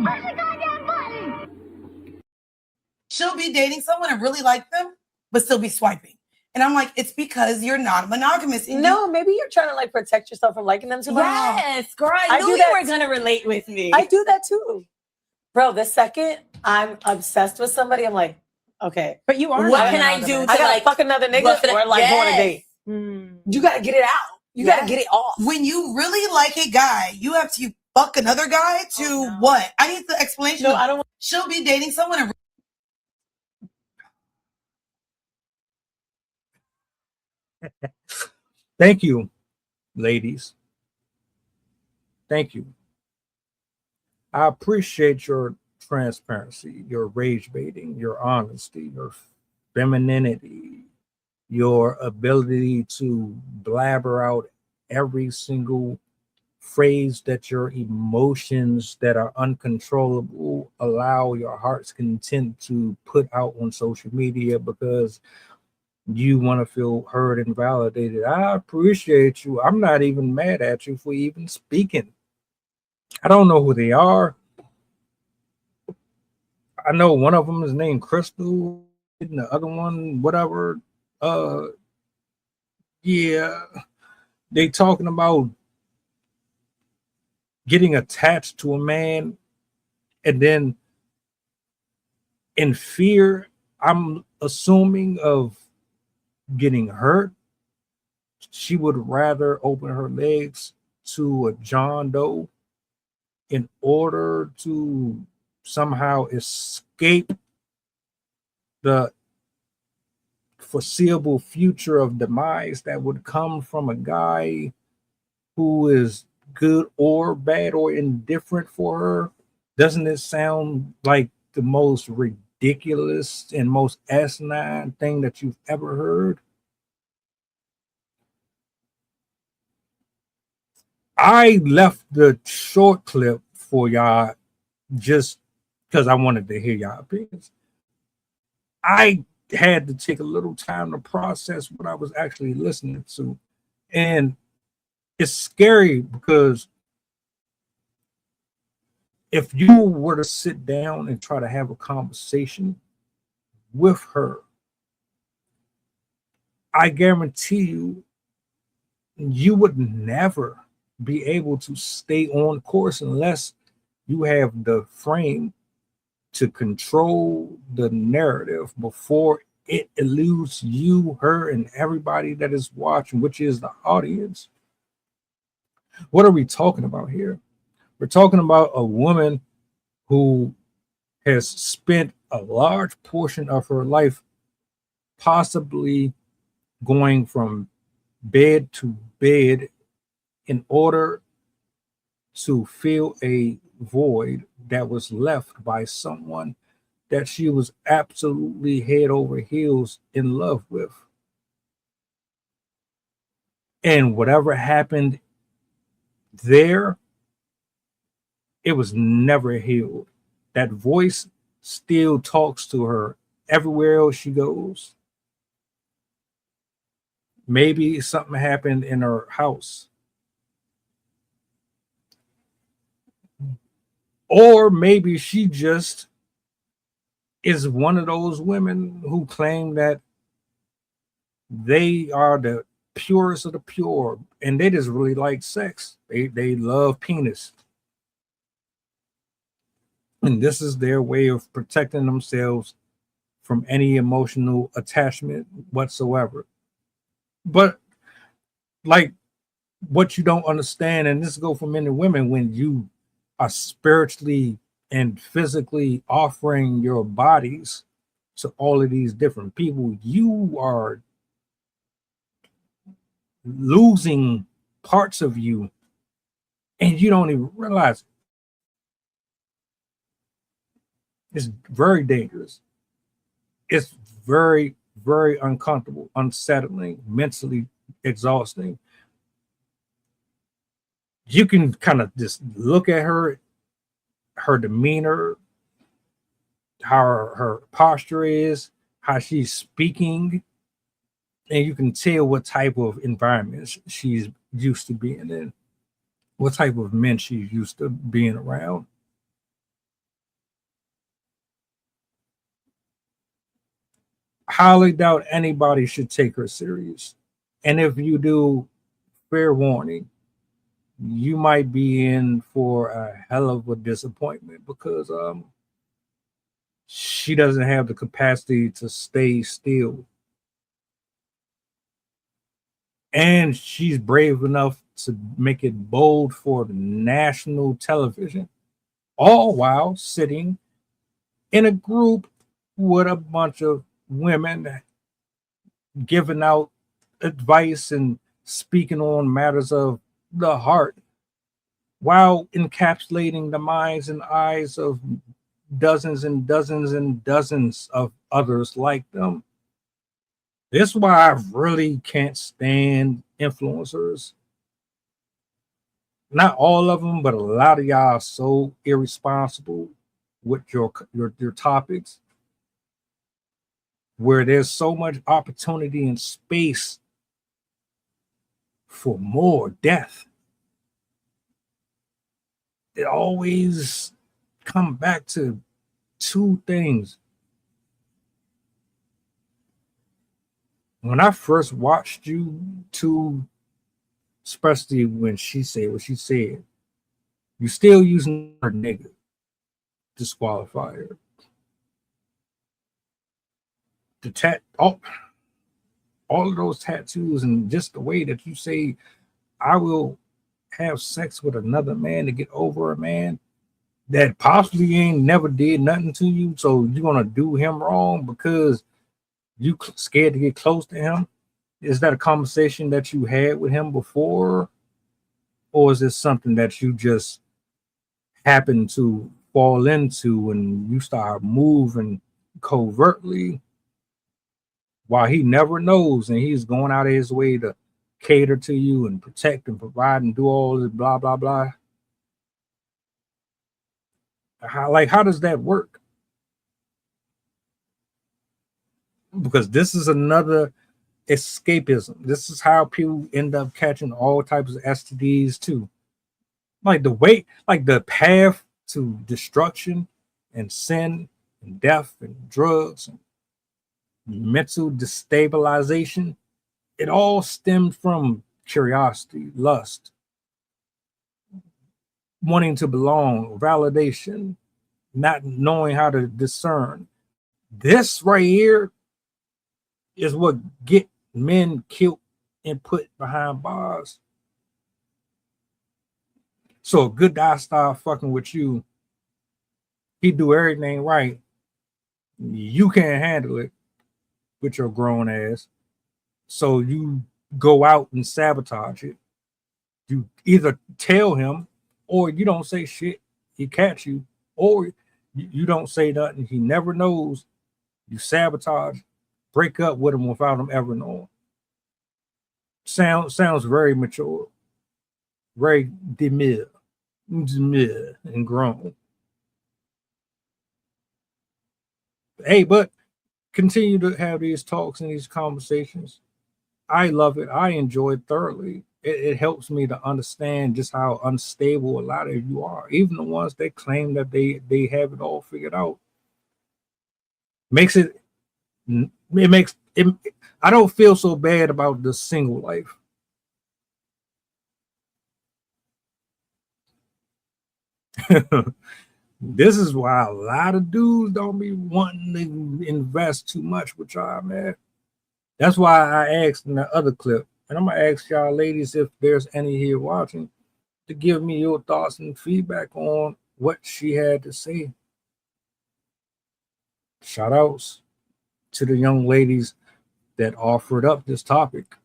button. Push the goddamn button. She'll be dating someone and really like them, but still be swiping. And I'm like, it's because you're not monogamous. No, maybe you're trying to like protect yourself from liking them too much. Yes, girl, I knew you were gonna relate with me. I do that too. Bro, the second I'm obsessed with somebody, I'm like, okay. But you are. What can I do to I gotta like fuck another nigga or like go on a date? You gotta get it out. You gotta get it off. When you really like a guy, you have to fuck another guy to what? I need the explanation. No, I don't. She'll be dating someone and Thank you, ladies. Thank you. I appreciate your transparency, your rage baiting, your honesty, your femininity, your ability to blabber out every single phrase that your emotions that are uncontrollable allow your heart's content to put out on social media because you want to feel heard and validated. I appreciate you. I'm not even mad at you for even speaking. I don't know who they are. I know one of them is named Crystal and the other one, whatever. Yeah, they talking about getting attached to a man and then in fear, I'm assuming, of getting hurt, she would rather open her legs to a John Doe in order to somehow escape the foreseeable future of demise that would come from a guy who is good or bad or indifferent for her. Doesn't it sound like the most ridiculous and most asinine thing that you've ever heard? I left the short clip for y'all just because I wanted to hear y'all opinions. I had to take a little time to process what I was actually listening to. And it's scary because if you were to sit down and try to have a conversation with her, I guarantee you, you would never be able to stay on course unless you have the frame to control the narrative before it eludes you, her, and everybody that is watching, which is the audience. What are we talking about here? We're talking about a woman who has spent a large portion of her life possibly going from bed to bed in order to fill a void that was left by someone that she was absolutely head over heels in love with. And whatever happened there, it was never healed. That voice still talks to her everywhere else she goes. Maybe something happened in her house. Or maybe she just is one of those women who claim that they are the purest of the pure and they just really like sex. They love penis. And this is their way of protecting themselves from any emotional attachment whatsoever. But like what you don't understand, and this goes for men and women, when you are spiritually and physically offering your bodies to all of these different people, you are losing parts of you and you don't even realize it. It's very dangerous. It's very, very uncomfortable, unsettling, mentally exhausting. You can kind of just look at her demeanor, how her posture is, how she's speaking, and you can tell what type of environment she's used to being in, what type of men she's used to being around. highly doubt anybody should take her serious. And if you do, fair warning, you might be in for a hell of a disappointment because she doesn't have the capacity to stay still. And she's brave enough to make it bold for national television, all while sitting in a group with a bunch of women giving out advice and speaking on matters of the heart while encapsulating the minds and eyes of dozens and dozens and dozens of others like them. This is why I really can't stand influencers. Not all of them, but a lot of y'all are so irresponsible with your topics, where there's so much opportunity and space for more death. It always come back to two things. When I first watched you two, especially when she said what she said, you still using her nigga, disqualify her. All of those tattoos and just the way that you say, I will have sex with another man to get over a man that possibly ain't never did nothing to you, so you're gonna do him wrong because you scared to get close to him. Is that a conversation that you had with him before, or is this something that you just happen to fall into and you start moving covertly while he never knows, and he's going out of his way to cater to you and protect and provide and do all this blah blah blah? How does that work? Because this is another escapism. This is how people end up catching all types of STDs too. Like the path to destruction and sin and death and drugs and mental destabilization, it all stemmed from curiosity, lust, wanting to belong, validation, not knowing how to discern. This right here is what get men killed and put behind bars. So a good guy start fucking with you, he do everything right. You can't handle it with your grown ass. So you go out and sabotage it. You either tell him or you don't say shit, he catch you, or you don't say nothing, he never knows. You sabotage, break up with him without him ever knowing. Sounds very mature, very demure and grown. Hey, but continue to have these talks and these conversations. I love it. I enjoy it thoroughly. It helps me to understand just how unstable a lot of you are. Even the ones that claim that they have it all figured out. It makes it. I don't feel so bad about the single life. This is why a lot of dudes don't be wanting to invest too much with y'all, man. That's why I asked in the other clip, and I'm gonna ask y'all ladies, if there's any here watching, to give me your thoughts and feedback on what she had to say. Shout outs to the young ladies that offered up this topic.